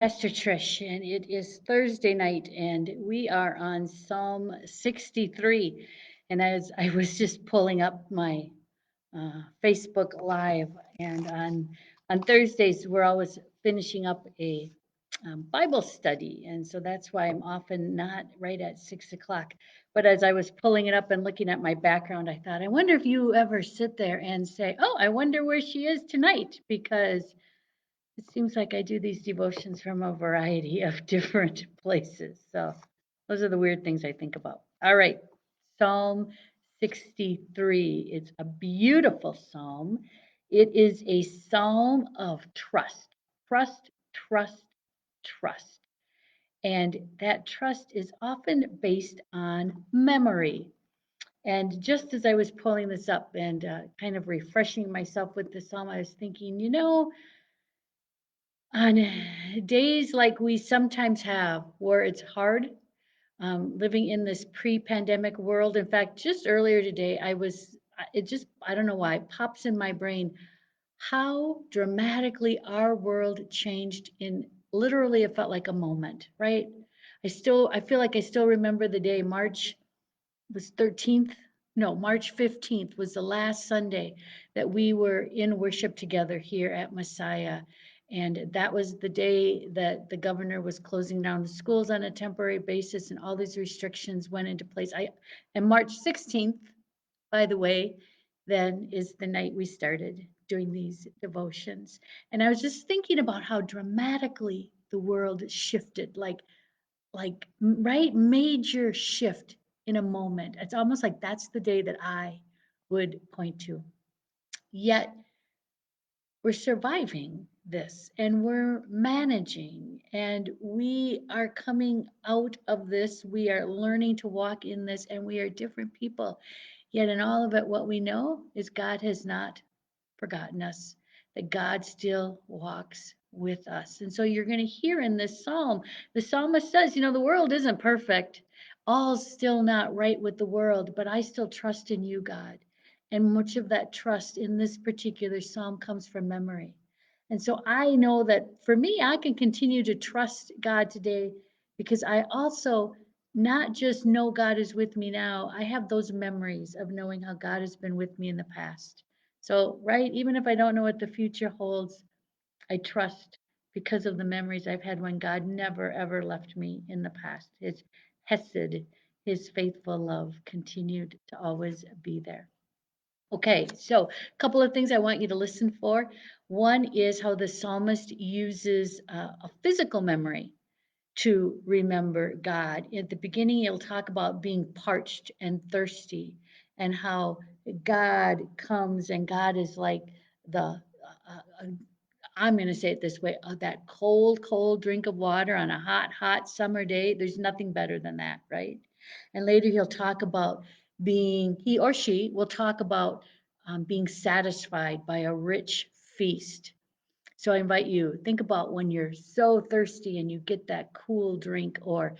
Pastor Trish, and it is Thursday night, and we are on Psalm 63. And as I was just pulling up my Facebook Live, and on Thursdays we're always finishing up a Bible study, and so that's why I'm often not right at 6 o'clock. But as I was pulling it up and looking at my background, I thought, I wonder if you ever sit there and say, "Oh, I wonder where she is tonight," because it seems like I do these devotions from a variety of different places. So those are the weird things I think about. All right, Psalm 63. It's a beautiful psalm. It is a psalm of trust, trust, trust, trust. And that trust is often based on memory. And just as I was pulling this up and kind of refreshing myself with the psalm, I was thinking, on days like we sometimes have, where it's hard, living in this pre-pandemic world. In fact, just earlier today, it just, I don't know why, it pops in my brain how dramatically our world changed in literally, it felt like a moment, right? I feel like I still remember the day, March was 13th. No, March 15th was the last Sunday that we were in worship together here at Messiah. And that was the day that the governor was closing down the schools on a temporary basis and all these restrictions went into place. And March 16th, by the way, then is the night we started doing these devotions. And I was just thinking about how dramatically the world shifted, right, major shift in a moment. It's almost like that's the day that I would point to. Yet we're surviving this and we're managing and we are coming out of this. We are learning to walk in this and we are different people. Yet in all of it, what we know is God has not forgotten us, that God still walks with us. And so you're going to hear in this psalm, the psalmist says, the world isn't perfect. All's still not right with the world, but I still trust in you, God. And much of that trust in this particular psalm comes from memory. And so I know that for me, I can continue to trust God today because I also not just know God is with me now, I have those memories of knowing how God has been with me in the past. So, right, even if I don't know what the future holds, I trust because of the memories I've had when God never ever left me in the past. His Hesed, his faithful love continued to always be there. Okay, so a couple of things I want you to listen for. One is how the psalmist uses a physical memory to remember God. At the beginning, he'll talk about being parched and thirsty and how God comes and God is like I'm going to say it this way, that cold, cold drink of water on a hot, hot summer day. There's nothing better than that, right? And later he'll talk about he or she will talk about being satisfied by a rich feast. So I invite you, think about when you're so thirsty and you get that cool drink or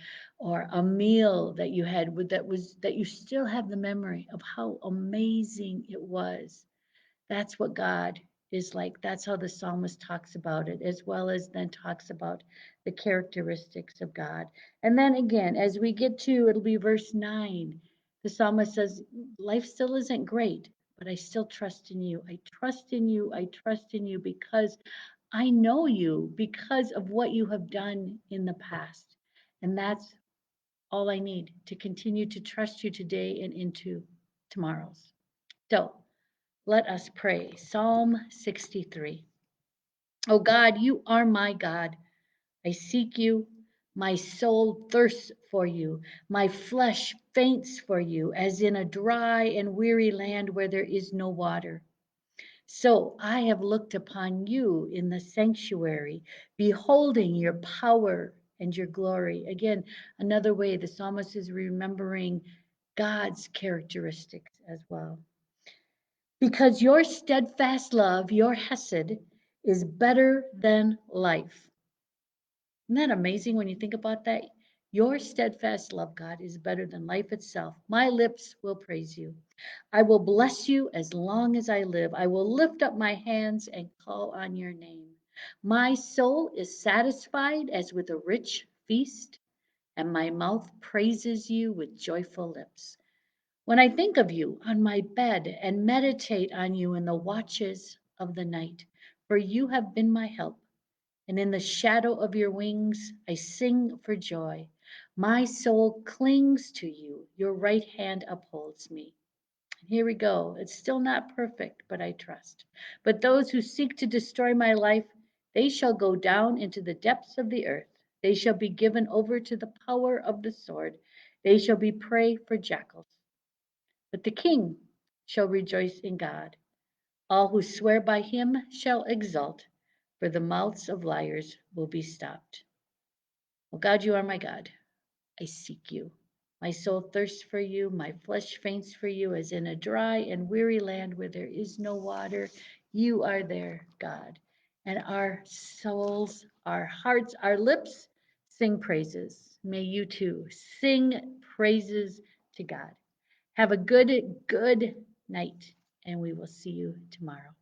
a meal that you had that you still have the memory of how amazing it was. That's what God is like. That's how the psalmist talks about it, as well as then talks about the characteristics of God. And then again, as we get to, it'll be verse 9, the psalmist says, life still isn't great, but I still trust in you. I trust in you. I trust in you because I know you because of what you have done in the past. And that's all I need to continue to trust you today and into tomorrow's. So let us pray. Psalm 63. Oh God, you are my God. I seek you. My soul thirsts for you. My flesh faints for you, as in a dry and weary land where there is no water. So I have looked upon you in the sanctuary, beholding your power and your glory. Again, another way the psalmist is remembering God's characteristics as well. Because your steadfast love, your Hesed, is better than life. Isn't that amazing when you think about that? Your steadfast love, God, is better than life itself. My lips will praise you. I will bless you as long as I live. I will lift up my hands and call on your name. My soul is satisfied as with a rich feast, and my mouth praises you with joyful lips. When I think of you on my bed and meditate on you in the watches of the night, for you have been my help, and in the shadow of your wings I sing for joy. My soul clings to you, your right hand upholds me. Here we go. It's still not perfect, but I trust. But those who seek to destroy my life, they shall go down into the depths of the earth. They shall be given over to the power of the sword. They shall be prey for jackals. But the king shall rejoice in God. All who swear by him shall exult, for the mouths of liars will be stopped. Oh God, you are my God. I seek you. My soul thirsts for you, my flesh faints for you, as in a dry and weary land where there is no water. You are there, God. And our souls, our hearts, our lips sing praises. May you too sing praises to God. Have a good night, and we will see you tomorrow.